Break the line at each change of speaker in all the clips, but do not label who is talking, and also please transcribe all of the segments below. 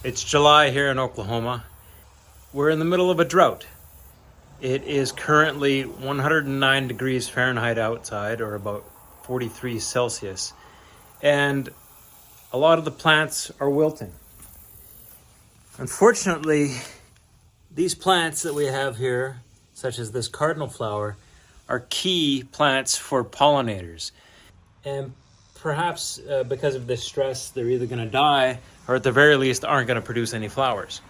It's July here in Oklahoma. We're in the middle of a drought. It is currently 109 degrees Fahrenheit outside, or about 43 Celsius. And a lot of the plants are wilting. Unfortunately, these plants that we have here, such as this cardinal flower, are key plants for pollinators. And perhaps because of this stress, they're either going to die or at the very least aren't going to produce any flowers.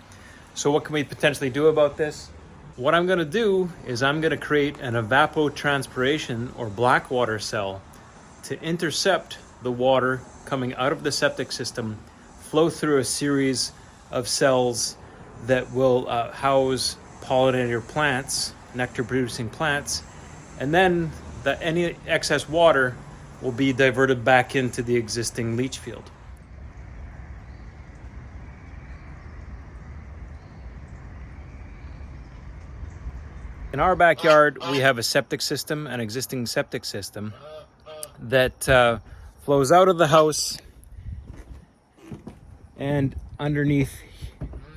So what can we potentially do about this? What I'm going to do is I'm going to create an evapotranspiration or blackwater cell to intercept the water coming out of the septic system, flow through a series of cells that will house pollinator plants, nectar producing plants, and then any excess water will be diverted back into the existing leach field. In our backyard, we have a septic system, an existing septic system that flows out of the house and underneath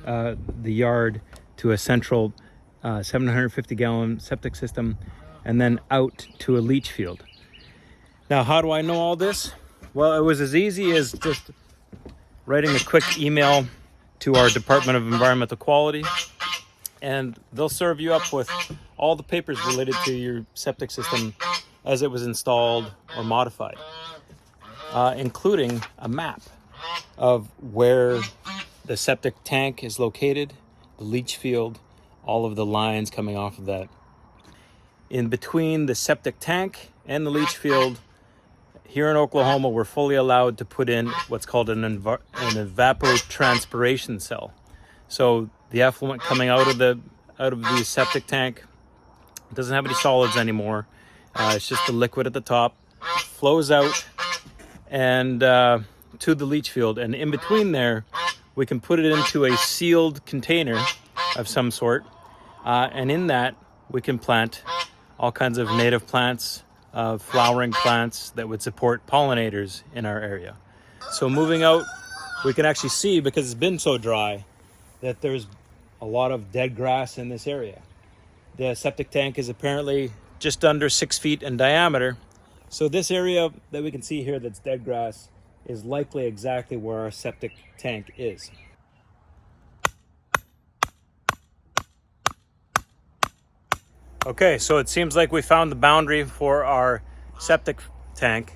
the yard to a central 750-gallon septic system, and then out to a leach field. Now, how do I know all this? Well, it was as easy as just writing a quick email to our Department of Environmental Quality, and they'll serve you up with all the papers related to your septic system as it was installed or modified, including a map of where the septic tank is located, the leach field, all of the lines coming off of that. In between the septic tank and the leach field, here in Oklahoma, we're fully allowed to put in what's called an evapotranspiration cell. So the effluent coming out of the septic tank doesn't have any solids anymore. It's just the liquid at the top, flows out and to the leach field. And in between there, we can put it into a sealed container of some sort. And in that, we can plant all kinds of native plants, flowering plants that would support pollinators in our area. So moving out, we can actually see, because it's been so dry, that there's a lot of dead grass in this area. The septic tank is apparently just under 6 feet in diameter. So this area that we can see here that's dead grass is likely exactly where our septic tank is. Okay, so it seems like we found the boundary for our septic tank.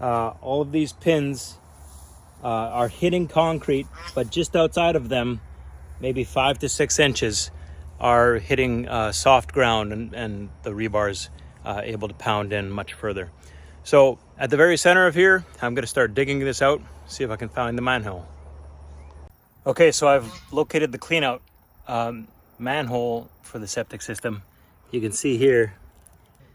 All of these pins are hitting concrete, but just outside of them, maybe 5 to 6 inches, are hitting soft ground, and the rebar's able to pound in much further. So at the very center of here, I'm going to start digging this out, see if I can find the manhole. Okay, so I've located the cleanout manhole for the septic system. You can see here,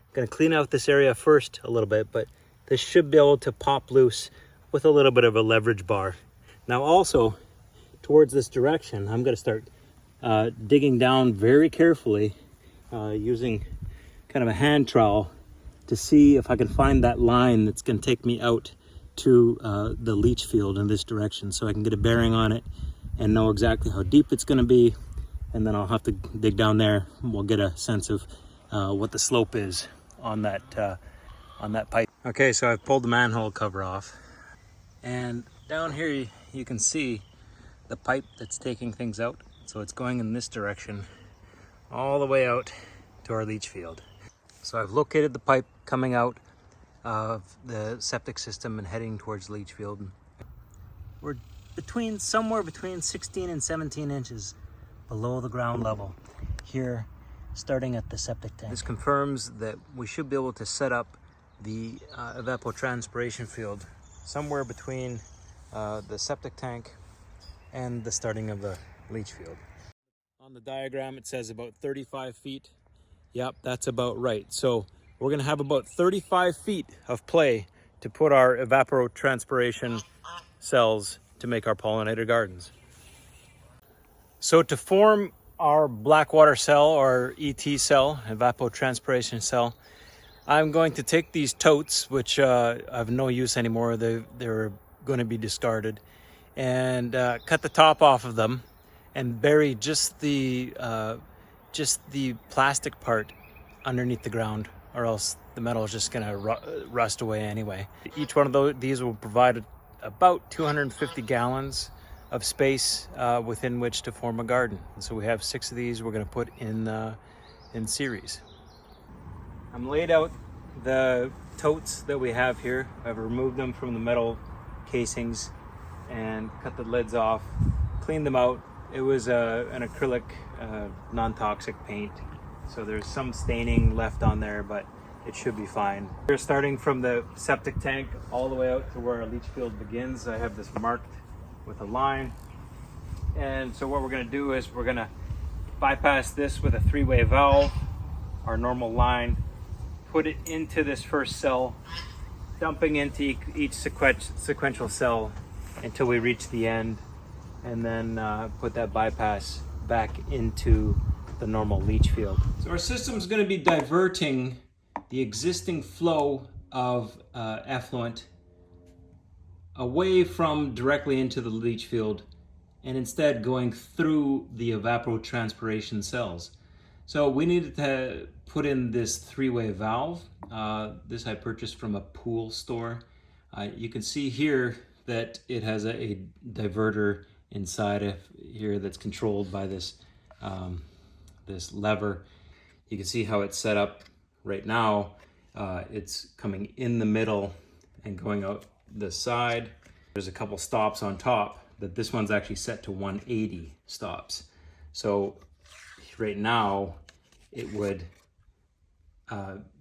I'm going to clean out this area first a little bit, but this should be able to pop loose with a little bit of a leverage bar. Now also, towards this direction, I'm going to start digging down very carefully using kind of a hand trowel to see if I can find that line that's going to take me out to the leach field in this direction, so I can get a bearing on it and know exactly how deep it's going to be. And then I'll have to dig down there and we'll get a sense of what the slope is on that pipe. Okay, so I've pulled the manhole cover off, and down here you can see the pipe that's taking things out. So it's going in this direction all the way out to our leach field. So I've located the pipe coming out of the septic system and heading towards the leach field. We're somewhere between 16 and 17 inches below the ground level here, starting at the septic tank. This confirms that we should be able to set up the evapotranspiration field somewhere between the septic tank and the starting of the leach field. On the diagram, it says about 35 feet. Yep, that's about right. So we're going to have about 35 feet of play to put our evapotranspiration cells to make our pollinator gardens. So to form our blackwater cell, or ET cell, evapotranspiration cell, I'm going to take these totes, which have no use anymore. They're going to be discarded, and cut the top off of them and bury just the plastic part underneath the ground, or else the metal is just gonna rust away anyway. Each one of these will provide about 250 gallons of space within which to form a garden. And so we have 6 of these we're gonna put in series. I'm laid out the totes that we have here. I've removed them from the metal casings and cut the lids off, cleaned them out. It was an acrylic non-toxic paint, so there's some staining left on there, but it should be fine. We're starting from the septic tank all the way out to where our leach field begins. I have this marked with a line, and so what we're going to do is we're going to bypass this with a 3-way valve, our normal line, put it into this first cell, dumping into each sequential cell until we reach the end, and then put that bypass back into the normal leach field. So our system is going to be diverting the existing flow of effluent away from directly into the leach field, and instead going through the evapotranspiration cells. So we needed to put in this 3-way valve. This I purchased from a pool store. You can see here that it has a diverter inside of here that's controlled by this this lever. You can see how it's set up right now. It's coming in the middle and going out the side. There's a couple stops on top, but this one's actually set to 180 stops. So right now it would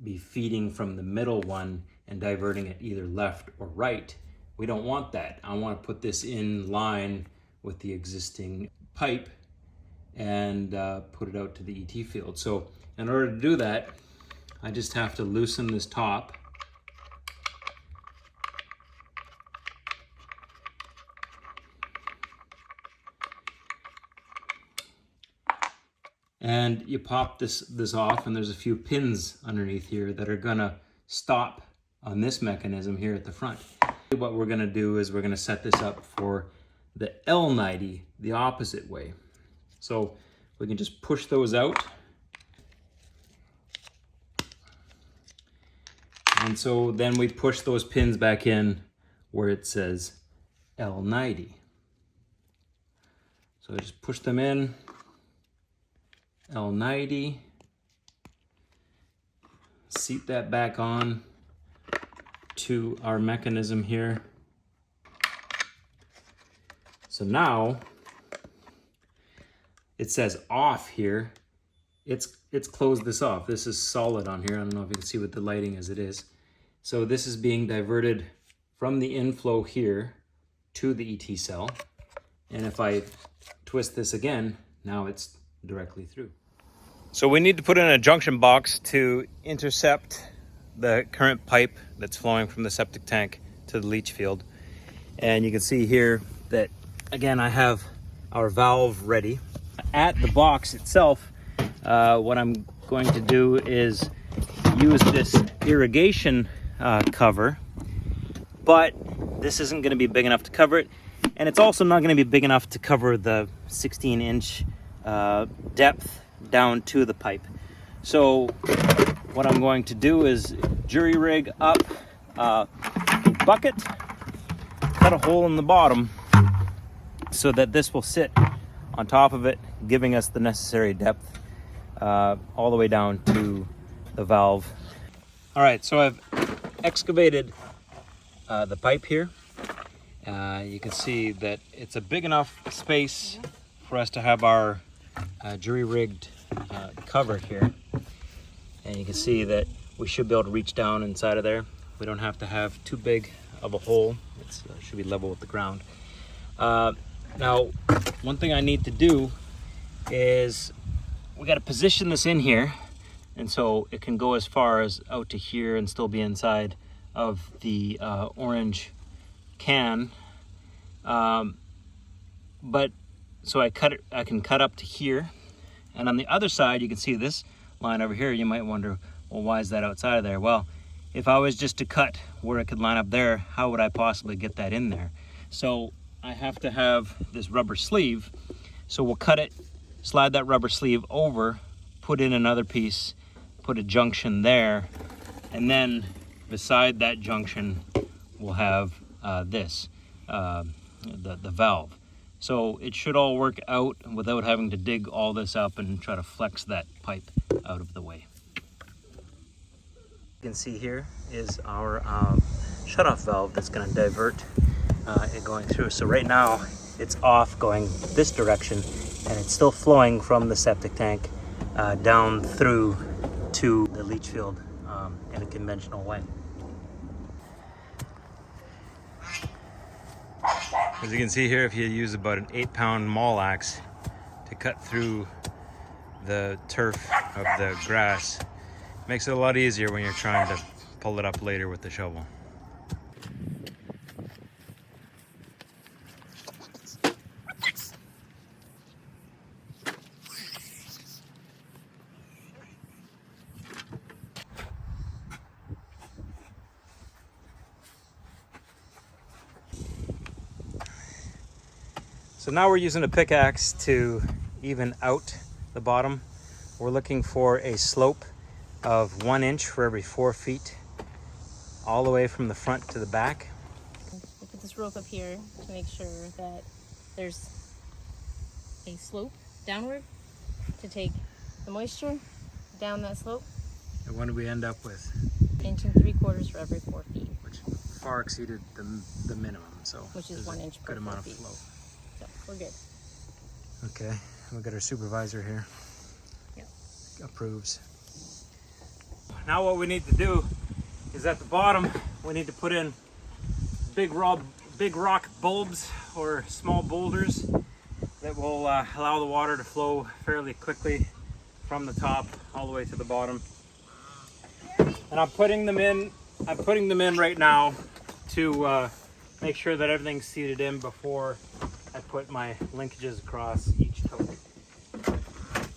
be feeding from the middle one and diverting it either left or right. We don't want that. I want to put this in line with the existing pipe and put it out to the ET field. So in order to do that, I just have to loosen this top. And you pop this off, and there's a few pins underneath here that are gonna stop on this mechanism here at the front. What we're gonna do is we're gonna set this up for the L90, the opposite way. So we can just push those out. And so then we push those pins back in where it says L90. So I just push them in, L90, seat that back on to our mechanism here. So now it says off here. It's closed this off. This is solid on here. I don't know if you can see with the lighting as it is. So this is being diverted from the inflow here to the ET cell. And if I twist this again, now it's directly through. So we need to put in a junction box to intercept the current pipe that's flowing from the septic tank to the leach field. And you can see here that, again, I have our valve ready. At the box itself, what I'm going to do is use this irrigation cover, but this isn't going to be big enough to cover it, and it's also not going to be big enough to cover the 16-inch depth down to the pipe. So what I'm going to do is jury rig up a bucket, cut a hole in the bottom so that this will sit on top of it, giving us the necessary depth all the way down to the valve. All right, so I've excavated the pipe here. You can see that it's a big enough space for us to have our jury-rigged cover here. And you can see that we should be able to reach down inside of there. We don't have to have too big of a hole. It should be level with the ground. Now, one thing I need to do is we got to position this in here, and so it can go as far as out to here and still be inside of the orange can. But so I can cut up to here, and on the other side you can see this line over here. You might wonder, well, why is that outside of there? Well, if I was just to cut where it could line up there, how would I possibly get that in there? So I have to have this rubber sleeve. So we'll cut it, slide that rubber sleeve over, put in another piece, put a junction there, and then beside that junction we'll have the valve. So it should all work out without having to dig all this up and try to flex that pipe out of the way. You can see here is our shutoff valve that's going to divert it going through. So right now it's off going this direction, and it's still flowing from the septic tank down through to the leach field in a conventional way. As you can see here, if you use about an 8-pound maul axe to cut through the turf of the grass, it makes it a lot easier when you're trying to pull it up later with the shovel. So now we're using a pickaxe to even out the bottom. We're looking for a slope of 1 inch for every 4 feet, all the way from the front to the back.
We'll put this rope up here to make sure that there's a slope downward to take the moisture down that slope.
And what do we end up with?
1 3/4 inches for every 4 feet.
Which far exceeded the minimum, so
which is 1 inch per
good amount of
4 feet.
flow.
So we're good.
Okay, we've got our supervisor here.
Yep.
Approves. Now what we need to do is at the bottom we need to put in big rock bulbs or small boulders that will allow the water to flow fairly quickly from the top all the way to the bottom. And I'm putting them in right now to make sure that everything's seated in before I put my linkages across each tote.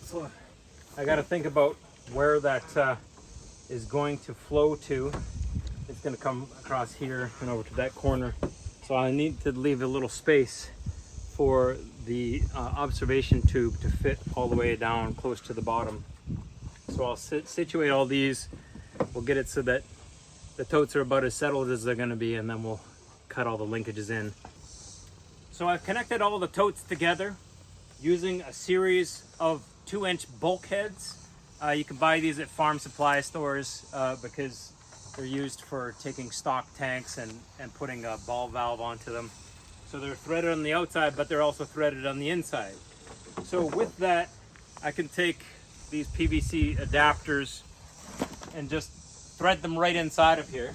So I got to think about where that is going to flow to. It's going to come across here and over to that corner. So I need to leave a little space for the observation tube to fit all the way down close to the bottom. So I'll situate all these. We'll get it so that the totes are about as settled as they're going to be, and then we'll cut all the linkages in. So I've connected all the totes together using a series of 2-inch bulkheads. You can buy these at farm supply stores because they're used for taking stock tanks and putting a ball valve onto them. So they're threaded on the outside, but they're also threaded on the inside. So with that, I can take these PVC adapters and just thread them right inside of here.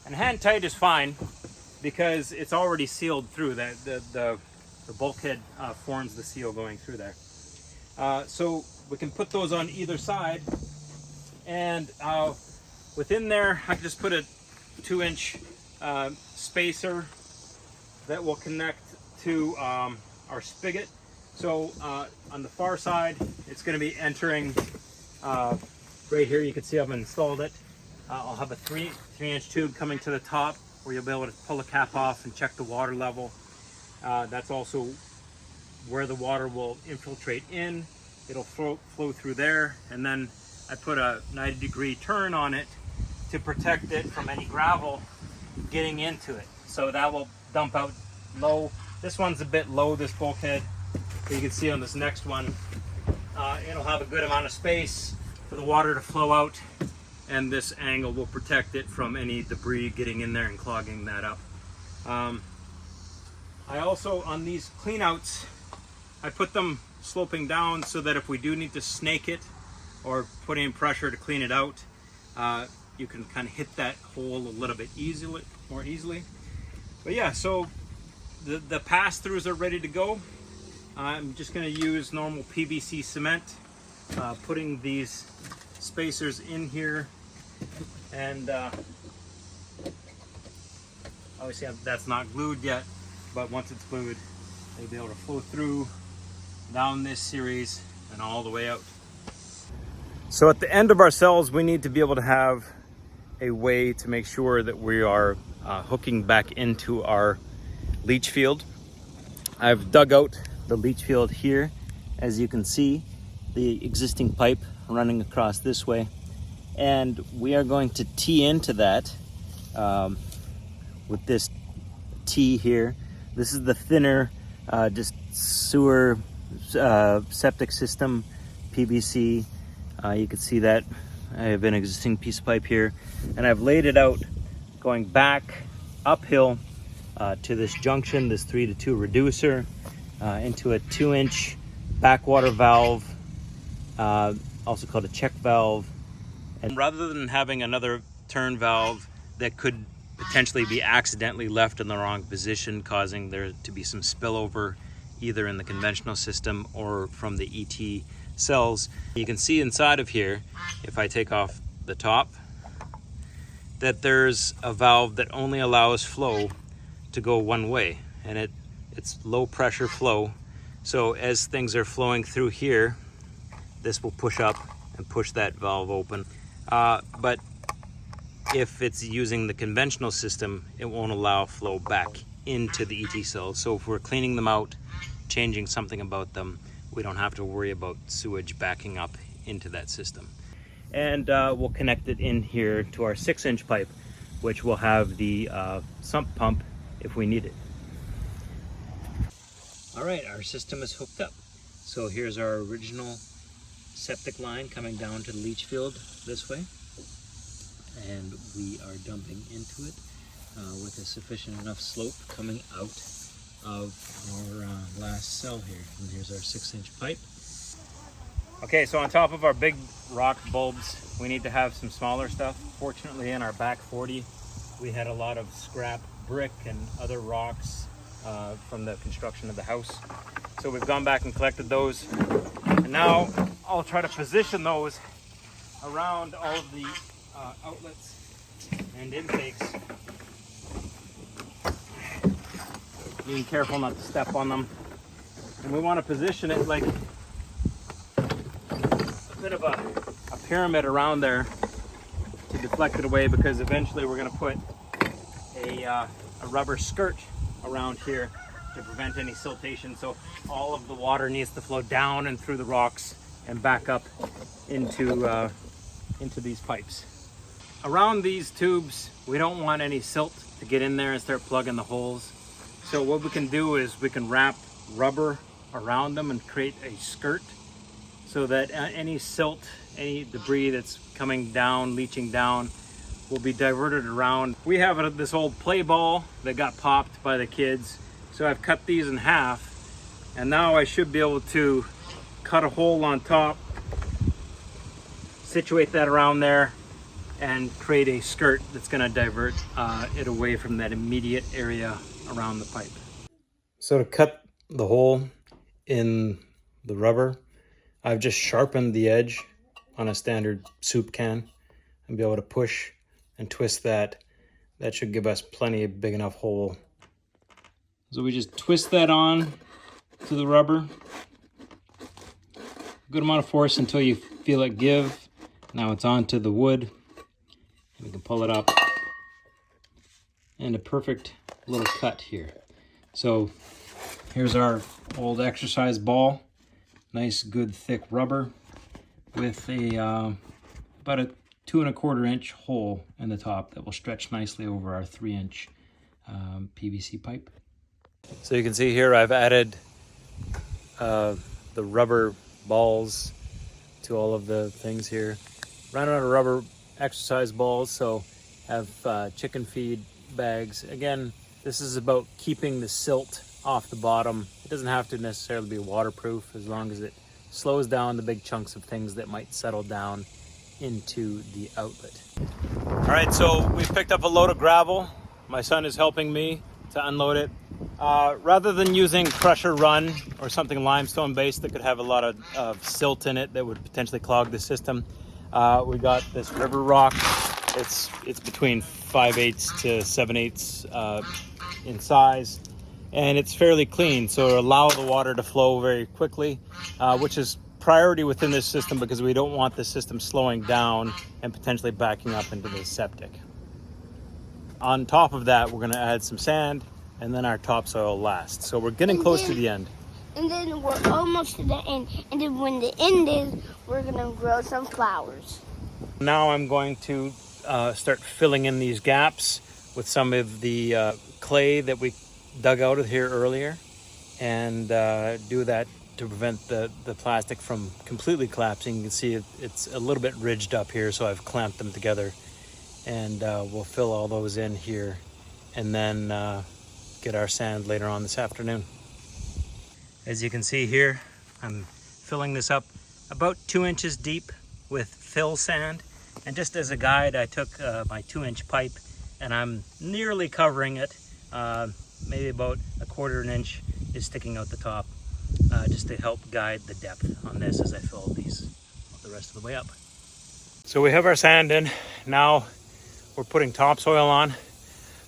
And hand tight is fine because it's already sealed through. The bulkhead forms the seal going through there. So we can put those on either side, and within there I can just put a 2-inch spacer that will connect to our spigot. So on the far side it's going to be entering right here. You can see I've installed it. I'll have a 3-inch tube coming to the top where you'll be able to pull the cap off and check the water level. That's also where the water will infiltrate in. It'll flow through there, and then I put a 90-degree turn on it to protect it from any gravel getting into it. So that will dump out low. This one's a bit low, this bulkhead. You can see on this next one, it'll have a good amount of space for the water to flow out, and this angle will protect it from any debris getting in there and clogging that up. I also, on these cleanouts, I put them sloping down so that if we do need to snake it or put in pressure to clean it out, you can kind of hit that hole a little bit more easily. But yeah, so the pass-throughs are ready to go. I'm just going to use normal PVC cement, putting these spacers in here, and obviously that's not glued yet, but once it's glued, they'll be able to flow through down this series and all the way out. So at the end of our cells, we need to be able to have a way to make sure that we are hooking back into our leach field. I've dug out the leach field here. As you can see, the existing pipe running across this way. And we are going to tee into that with this tee here. This is the thinner, just sewer septic system PVC. You can see that I have an existing piece of pipe here, and I've laid it out going back uphill to this junction, this 3-to-2 reducer, into a 2-inch backwater valve, also called a check valve. And rather than having another turn valve that could potentially be accidentally left in the wrong position, causing there to be some spillover either in the conventional system or from the ET cells, you can see inside of here, if I take off the top, that there's a valve that only allows flow to go one way, and it's low pressure flow. So as things are flowing through here, this will push up and push that valve open. But if it's using the conventional system, it won't allow flow back into the ET cells. So if we're cleaning them out, changing something about them, we don't have to worry about sewage backing up into that system. And we'll connect it in here to our 6-inch pipe, which will have the sump pump if we need it. All right, our system is hooked up. So here's our original septic line coming down to the leach field this way. And we are dumping into it with a sufficient enough slope coming out of our last cell here. And here's our 6-inch pipe. Okay, so on top of our big rock bulbs, we need to have some smaller stuff. Fortunately, in our back 40, we had a lot of scrap brick and other rocks from the construction of the house. So we've gone back and collected those. And now I'll try to position those around all of the outlets and intakes. Being careful not to step on them. And we want to position it like a bit of a pyramid around there to deflect it away, because eventually we're going to put a rubber skirt around here to prevent any siltation. So all of the water needs to flow down and through the rocks and back up into these pipes. Around these tubes, we don't want any silt to get in there and start plugging the holes. So what we can do is we can wrap rubber around them and create a skirt so that any silt, any debris that's coming down, leaching down, will be diverted around. We have this old play ball that got popped by the kids. So I've cut these in half, and now I should be able to cut a hole on top, situate that around there, and create a skirt that's going to divert it away from that immediate area around the pipe. So to cut the hole in the rubber, I've just sharpened the edge on a standard soup can and be able to push and twist that. That should give us plenty of big enough hole. So we just twist that on to the rubber. Good amount of force until you feel it give. Now it's onto the wood. We can pull it up. And a perfect little cut here. So here's our old exercise ball. Nice, good, thick rubber with a about a 2 1/4 inch hole in the top that will stretch nicely over our 3-inch PVC pipe. So you can see here I've added the rubber balls to all of the things here. Ran out of rubber exercise balls, so have chicken feed bags. Again, this is about keeping the silt off the bottom. It doesn't have to necessarily be waterproof, as long as it slows down the big chunks of things that might settle down into the outlet. All right, so we've picked up a load of gravel. My son is helping me to unload it. Rather than using crusher run or something limestone based that could have a lot of silt in it that would potentially clog the system, we got this river rock. It's between 5/8 to 7/8 in size, and it's fairly clean, so it'll allow the water to flow very quickly, which is priority within this system because we don't want the system slowing down and potentially backing up into the septic. On top of that, we're going to add some sand and then our topsoil last. So we're getting close to the end.
And then we're almost to the end. And then when the end is, we're going to grow some flowers.
Now I'm going to start filling in these gaps with some of the clay that we dug out of here earlier, and do that to prevent the plastic from completely collapsing. You can see it's a little bit ridged up here, so I've clamped them together, and we'll fill all those in here and then get our sand later on this afternoon. As you can see here, I'm filling this up about 2 inches deep with fill sand, and just as a guide I took my 2-inch pipe and I'm nearly covering it. Maybe about 1/4 inch is sticking out the top, just to help guide the depth on this as I fill these the rest of the way up. So we have our sand in. Now we're putting topsoil on.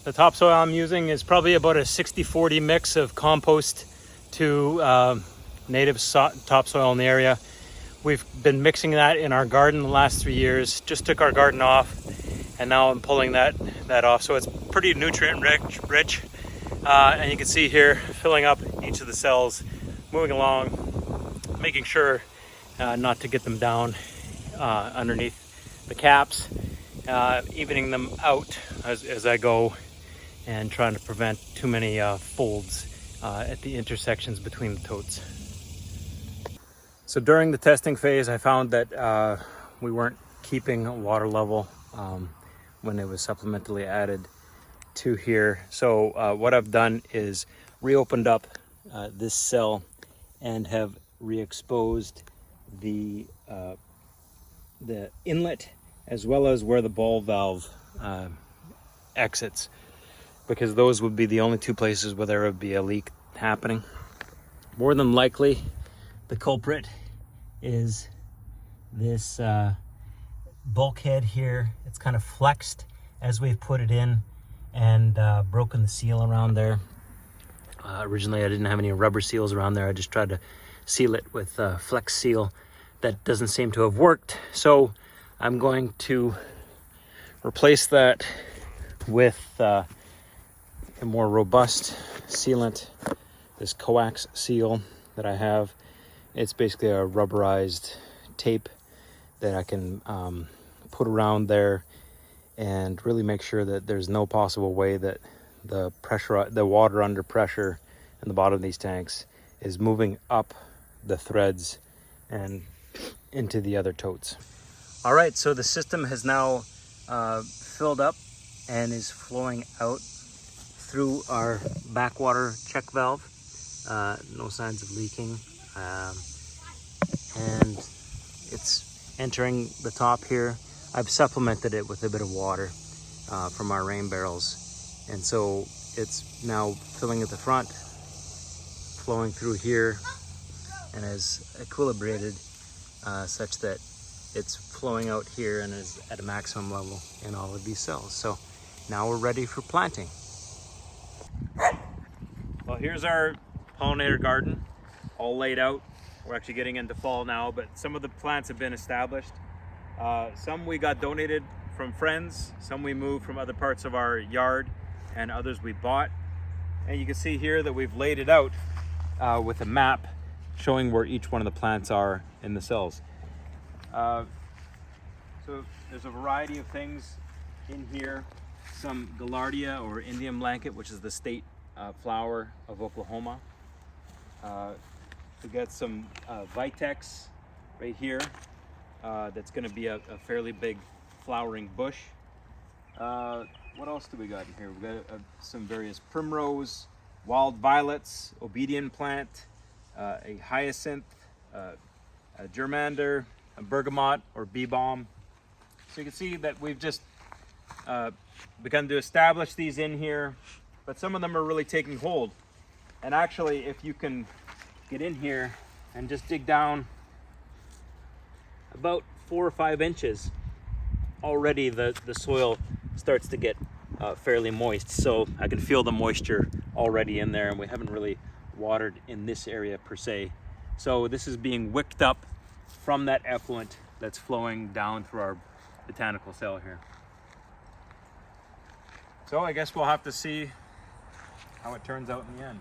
The topsoil I'm using is probably about a 60-40 mix of compost to native topsoil in the area. We've been mixing that in our garden the last 3 years. Just took our garden off, and now I'm pulling that off. So it's pretty nutrient rich. And you can see here, filling up each of the cells, moving along, making sure not to get them down underneath the caps, evening them out as I go, and trying to prevent too many folds at the intersections between the totes. So during the testing phase, I found that we weren't keeping a water level when it was supplementally added to here. So what I've done is reopened up this cell and have re-exposed the inlet as well as where the ball valve exits, because those would be the only 2 places where there would be a leak happening. More than likely the culprit is this bulkhead here. It's kind of flexed as we've put it in and broken the seal around there. Originally I didn't have any rubber seals around there. I just tried to seal it with flex seal. That doesn't seem to have worked, so I'm going to replace that with a more robust sealant, this coax seal that I have. It's basically a rubberized tape that I can put around there and really make sure that there's no possible way that the water under pressure in the bottom of these tanks is moving up the threads and into the other totes. All right, so the system has now filled up and is flowing out through our backwater check valve. No signs of leaking, and it's entering the top here. I've supplemented it with a bit of water from our rain barrels, and so it's now filling at the front, flowing through here, and is equilibrated such that it's flowing out here and is at a maximum level in all of these cells. So now we're ready for planting. Well, here's our pollinator garden all laid out. We're actually getting into fall now, but some of the plants have been established. Some we got donated from friends, some we moved from other parts of our yard, and others we bought. And you can see here that we've laid it out with a map showing where each one of the plants are in the cells. So there's a variety of things in here. Some Gaillardia or Indian blanket, which is the state flower of Oklahoma. We got some Vitex right here. That's going to be a fairly big flowering bush. What else do we got in here? We've got some various primrose, wild violets, obedience plant, a hyacinth, a germander, a bergamot or bee balm. So you can see that we've just begun to establish these in here, but some of them are really taking hold. And actually, if you can get in here and just dig down about 4 or 5 inches, already the soil starts to get fairly moist. So I can feel the moisture already in there, and we haven't really watered in this area per se. So this is being wicked up from that effluent that's flowing down through our botanical cell here. So I guess we'll have to see how it turns out in the end.